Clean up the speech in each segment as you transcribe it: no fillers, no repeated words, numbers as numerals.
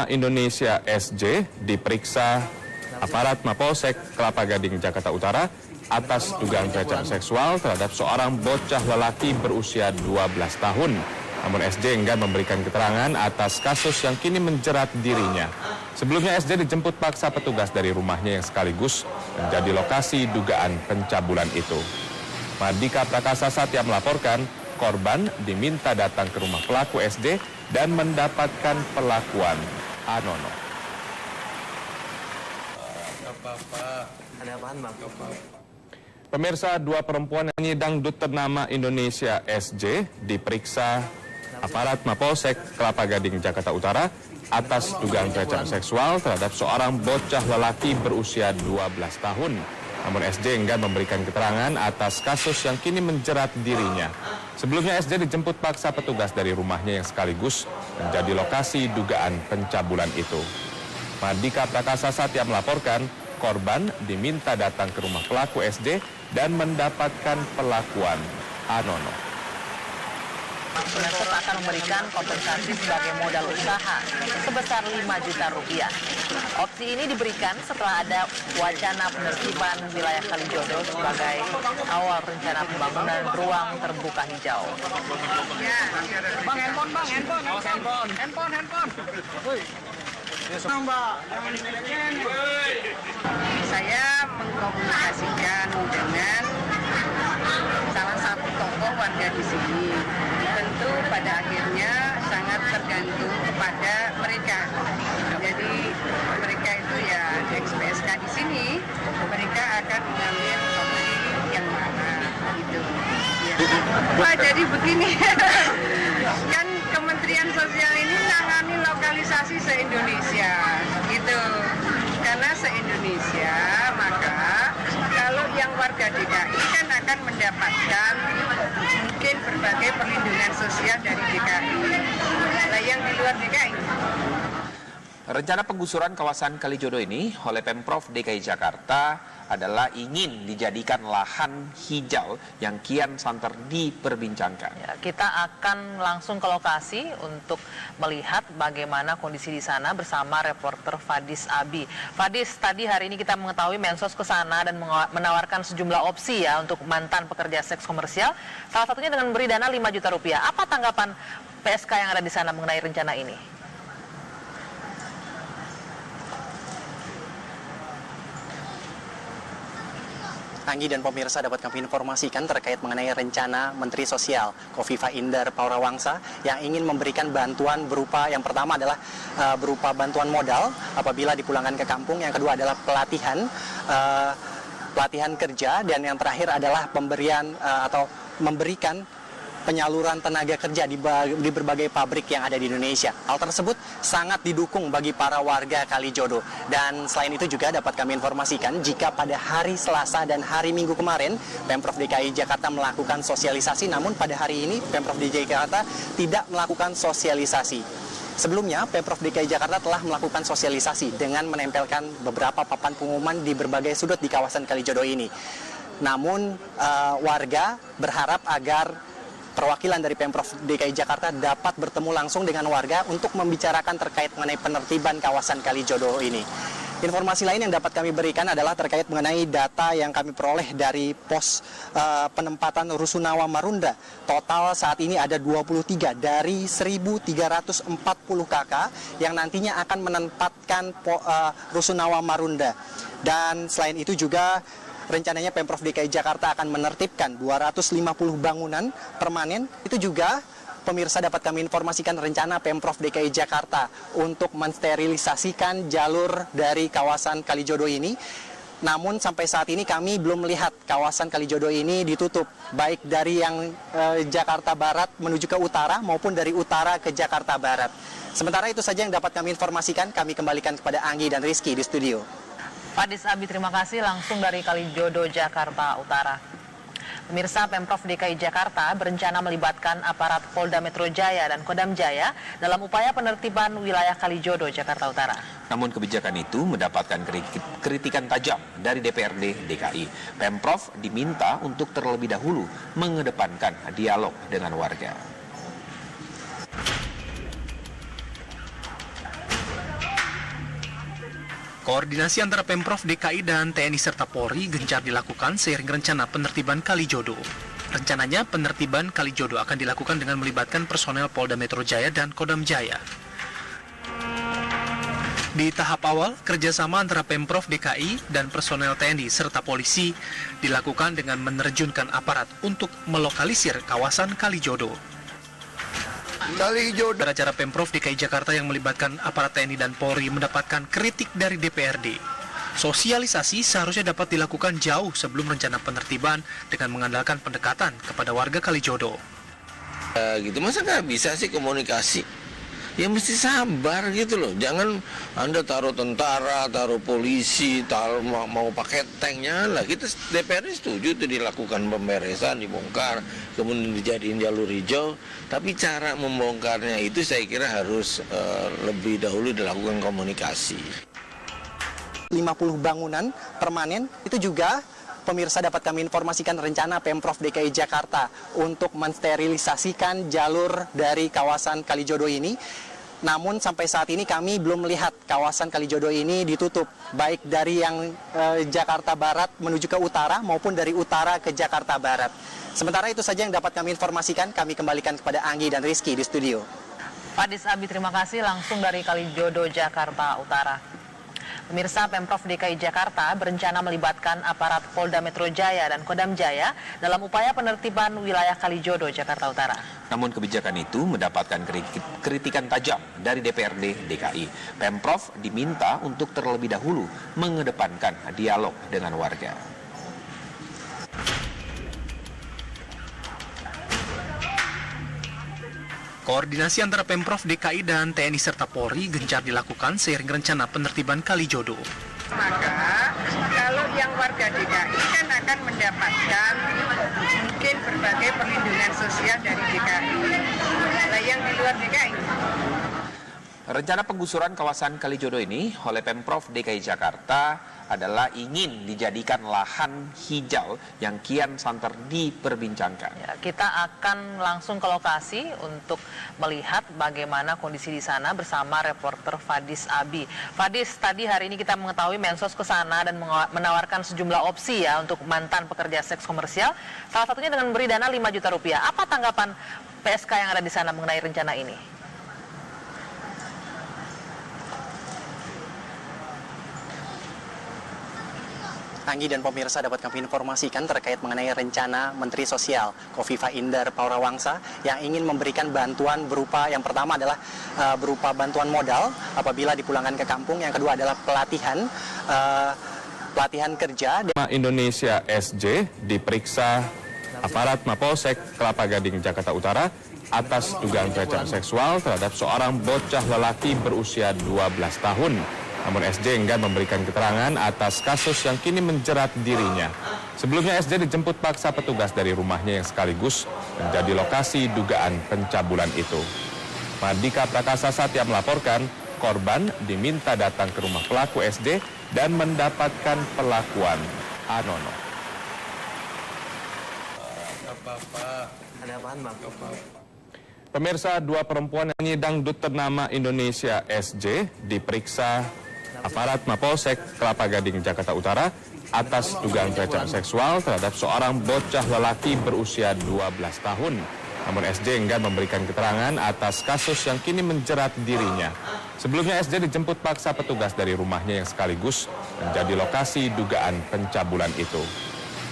Nama Indonesia SJ diperiksa aparat Mapolsek Kelapa Gading, Jakarta Utara atas dugaan pelecehan seksual terhadap seorang bocah lelaki berusia 12 tahun. Namun SJ enggan memberikan keterangan atas kasus yang kini menjerat dirinya. Sebelumnya SJ dijemput paksa petugas dari rumahnya yang sekaligus menjadi lokasi dugaan pencabulan itu. Mardika Prakasa Satya melaporkan korban diminta datang ke rumah pelaku SJ dan mendapatkan perlakuan anono. Ada apaan, Bang? Pemirsa, dua perempuan nyanyi dangdut ternama Indonesia SJ diperiksa aparat Mapolsek Kelapa Gading, Jakarta Utara atas dugaan pelecehan seksual terhadap seorang bocah lelaki berusia 12 tahun. Namun SJ enggan memberikan keterangan atas kasus yang kini menjerat dirinya. Sebelumnya SJ dijemput paksa petugas dari rumahnya yang sekaligus menjadi lokasi dugaan pencabulan itu. Mardika Prakasa Satya melaporkan korban diminta datang ke rumah pelaku SJ dan mendapatkan perlakuan anono. Mensos akan memberikan kompensasi sebagai modal usaha sebesar 5 juta rupiah. Opsi ini diberikan setelah ada wacana penertiban wilayah Kalijodo sebagai awal rencana pembangunan ruang terbuka hijau. Bang, handphone. Saya mengkomunikasikan dengan salah satu tokoh warga di sini. Tentu pada akhirnya sangat tergantung kepada mereka. Jadi mereka itu ya ex-PSK di sini, mereka akan mengambil opsi yang mana gitu. Ya. Wah, jadi begini, kan Kementerian Sosial ini menangani lokalisasi se-Indonesia, gitu. Karena se-Indonesia, maka kalau yang warga DKI kan akan mendapatkan mungkin berbagai perlindungan sosial dari DKI. Nah, yang di luar DKI. Rencana penggusuran kawasan Kalijodo ini oleh Pemprov DKI Jakarta adalah ingin dijadikan lahan hijau yang kian santer diperbincangkan. Ya, kita akan langsung ke lokasi untuk melihat bagaimana kondisi di sana bersama reporter Fadis Abi. Fadis, tadi hari ini kita mengetahui Mensos ke sana dan menawarkan sejumlah opsi ya untuk mantan pekerja seks komersial. Salah satunya dengan memberi dana 5 juta rupiah. Apa tanggapan PSK yang ada di sana mengenai rencana ini? Anggi dan pemirsa, dapat kami informasikan terkait mengenai rencana Menteri Sosial Kofifa Indar Paurawangsa yang ingin memberikan bantuan berupa, yang pertama adalah berupa bantuan modal apabila dipulangkan ke kampung, yang kedua adalah pelatihan kerja, dan yang terakhir adalah pemberian atau memberikan penyaluran tenaga kerja di berbagai pabrik yang ada di Indonesia. Hal tersebut sangat didukung bagi para warga Kalijodo. Dan selain itu juga dapat kami informasikan jika pada hari Selasa dan hari Minggu kemarin Pemprov DKI Jakarta melakukan sosialisasi, namun pada hari ini Pemprov DKI Jakarta tidak melakukan sosialisasi. Sebelumnya, Pemprov DKI Jakarta telah melakukan sosialisasi dengan menempelkan beberapa papan pengumuman di berbagai sudut di kawasan Kalijodo ini. Namun, warga berharap agar perwakilan dari Pemprov DKI Jakarta dapat bertemu langsung dengan warga untuk membicarakan terkait mengenai penertiban kawasan Kalijodo ini. Informasi lain yang dapat kami berikan adalah terkait mengenai data yang kami peroleh dari pos penempatan Rusunawa Marunda. Total saat ini ada 23 dari 1.340 KK yang nantinya akan menempatkan Rusunawa Marunda. Dan selain itu juga rencananya Pemprov DKI Jakarta akan menertibkan 250 bangunan permanen. Itu juga pemirsa dapat kami informasikan rencana Pemprov DKI Jakarta untuk mensterilisasikan jalur dari kawasan Kalijodo ini. Namun sampai saat ini kami belum melihat kawasan Kalijodo ini ditutup, baik dari yang Jakarta Barat menuju ke utara maupun dari utara ke Jakarta Barat. Sementara itu saja yang dapat kami informasikan. Kami kembalikan kepada Anggi dan Rizky di studio. Fadis Abi, terima kasih langsung dari Kalijodo, Jakarta Utara. Pemirsa, Pemprov DKI Jakarta berencana melibatkan aparat Polda Metro Jaya dan Kodam Jaya dalam upaya penertiban wilayah Kalijodo, Jakarta Utara. Namun kebijakan itu mendapatkan kritikan tajam dari DPRD DKI. Pemprov diminta untuk terlebih dahulu mengedepankan dialog dengan warga. Koordinasi antara Pemprov DKI dan TNI serta Polri gencar dilakukan seiring rencana penertiban Kalijodo. Rencananya penertiban Kalijodo akan dilakukan dengan melibatkan personel Polda Metro Jaya dan Kodam Jaya. Di tahap awal, kerjasama antara Pemprov DKI dan personel TNI serta polisi dilakukan dengan menerjunkan aparat untuk melokalisir kawasan Kalijodo. Cara Pemprov DKI Jakarta yang melibatkan aparat TNI dan Polri mendapatkan kritik dari DPRD. Sosialisasi seharusnya dapat dilakukan jauh sebelum rencana penertiban dengan mengandalkan pendekatan kepada warga Kalijodo. Gitu masa nggak bisa sih komunikasi? Ya mesti sabar gitu loh. Jangan Anda taruh tentara, taruh polisi, mau pakai tanknya lah. Kita DPR setuju itu dilakukan pemberesan, dibongkar, kemudian dijadiin jalur hijau. Tapi cara membongkarnya itu saya kira harus lebih dahulu dilakukan komunikasi. 50 bangunan permanen itu juga pemirsa dapat kami informasikan rencana Pemprov DKI Jakarta untuk mensterilisasikan jalur dari kawasan Kalijodo ini. Namun sampai saat ini kami belum melihat kawasan Kalijodo ini ditutup, baik dari yang Jakarta Barat menuju ke utara maupun dari utara ke Jakarta Barat. Sementara itu saja yang dapat kami informasikan, kami kembalikan kepada Anggi dan Rizky di studio. Fadis Abi, terima kasih langsung dari Kalijodo, Jakarta Utara. Pemirsa, Pemprov DKI Jakarta berencana melibatkan aparat Polda Metro Jaya dan Kodam Jaya dalam upaya penertiban wilayah Kalijodo, Jakarta Utara. Namun kebijakan itu mendapatkan kritikan tajam dari DPRD DKI. Pemprov diminta untuk terlebih dahulu mengedepankan dialog dengan warga. Koordinasi antara Pemprov DKI dan TNI serta Polri gencar dilakukan seiring rencana penertiban Kalijodo. Maka kalau yang warga DKI kan akan mendapatkan mungkin berbagai perlindungan sosial dari DKI. Nah, yang di luar DKI. Rencana penggusuran kawasan Kalijodo ini oleh Pemprov DKI Jakarta adalah ingin dijadikan lahan hijau yang kian santer diperbincangkan. Ya, kita akan langsung ke lokasi untuk melihat bagaimana kondisi di sana bersama reporter Fadis Abi. Fadis, tadi hari ini kita mengetahui Mensos ke sana dan menawarkan sejumlah opsi ya untuk mantan pekerja seks komersial. Salah satunya dengan memberi dana 5 juta rupiah. Apa tanggapan PSK yang ada di sana mengenai rencana ini? Anggi dan pemirsa dapat kami informasikan terkait mengenai rencana Menteri Sosial Khofifah Indar Parawansa yang ingin memberikan bantuan berupa, yang pertama adalah berupa bantuan modal apabila dipulangkan ke kampung, yang kedua adalah pelatihan kerja. Indonesia SJ diperiksa aparat Mapolsek Kelapa Gading, Jakarta Utara atas dugaan pelecehan seksual terhadap seorang bocah lelaki berusia 12 tahun. Namun SJ enggan memberikan keterangan atas kasus yang kini menjerat dirinya. Sebelumnya SJ dijemput paksa petugas dari rumahnya yang sekaligus menjadi lokasi dugaan pencabulan itu. Mardika Prakasa Satya melaporkan korban diminta datang ke rumah pelaku SJ dan mendapatkan perlakuan anono. Pemirsa, dua perempuan yang nyanyi dangdut ternama Indonesia SJ diperiksa aparat Mapolsek Kelapa Gading, Jakarta Utara atas dugaan pelecehan seksual terhadap seorang bocah lelaki berusia 12 tahun. Namun SJ enggan memberikan keterangan atas kasus yang kini menjerat dirinya. Sebelumnya SJ dijemput paksa petugas dari rumahnya yang sekaligus menjadi lokasi dugaan pencabulan itu.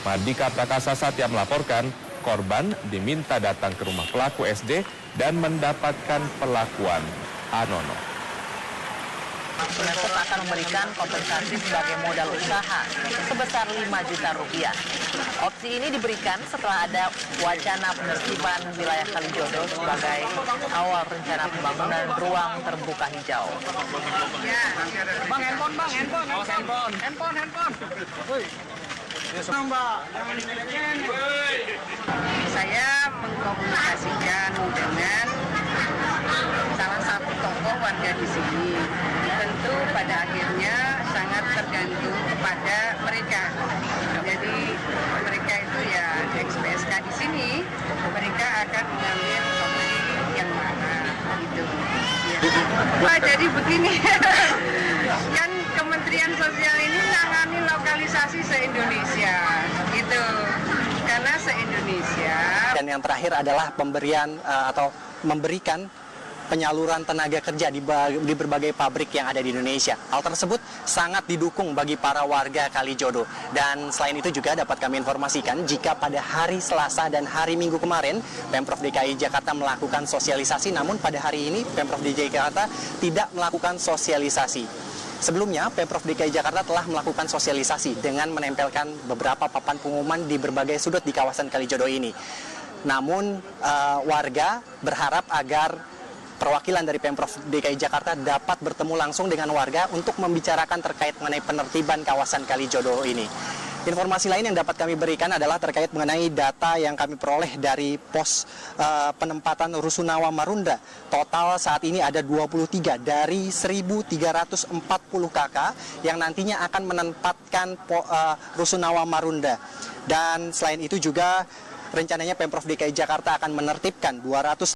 Mardika Prakasa Satya melaporkan korban diminta datang ke rumah pelaku SJ dan mendapatkan perlakuan anono. Mensos akan memberikan kompensasi sebagai modal usaha sebesar 5 juta rupiah. Opsi ini diberikan setelah ada wacana penertiban wilayah Kalijodo sebagai awal rencana pembangunan ruang terbuka hijau. Bang, handphone. Saya mengkomunikasikan dengan salah satu tokoh warga di sini. Tentu pada akhirnya sangat tergantung kepada mereka. Jadi mereka itu ya ex-PSK di sini, mereka akan mengambil opsi yang mana gitu. Ya. Jadi begini, kan Kementerian dan yang terakhir adalah pemberian atau memberikan penyaluran tenaga kerja di berbagai pabrik yang ada di Indonesia. Hal tersebut sangat didukung bagi para warga Kalijodo. Dan selain itu juga dapat kami informasikan jika pada hari Selasa dan hari Minggu kemarin Pemprov DKI Jakarta melakukan sosialisasi, namun pada hari ini Pemprov DKI Jakarta tidak melakukan sosialisasi. Sebelumnya, Pemprov DKI Jakarta telah melakukan sosialisasi dengan menempelkan beberapa papan pengumuman di berbagai sudut di kawasan Kalijodo ini. Namun, warga berharap agar perwakilan dari Pemprov DKI Jakarta dapat bertemu langsung dengan warga untuk membicarakan terkait mengenai penertiban kawasan Kalijodo ini. Informasi lain yang dapat kami berikan adalah terkait mengenai data yang kami peroleh dari pos penempatan Rusunawa Marunda. Total saat ini ada 23 dari 1.340 KK yang nantinya akan menempatkan Rusunawa Marunda. Dan selain itu juga rencananya Pemprov DKI Jakarta akan menertibkan 200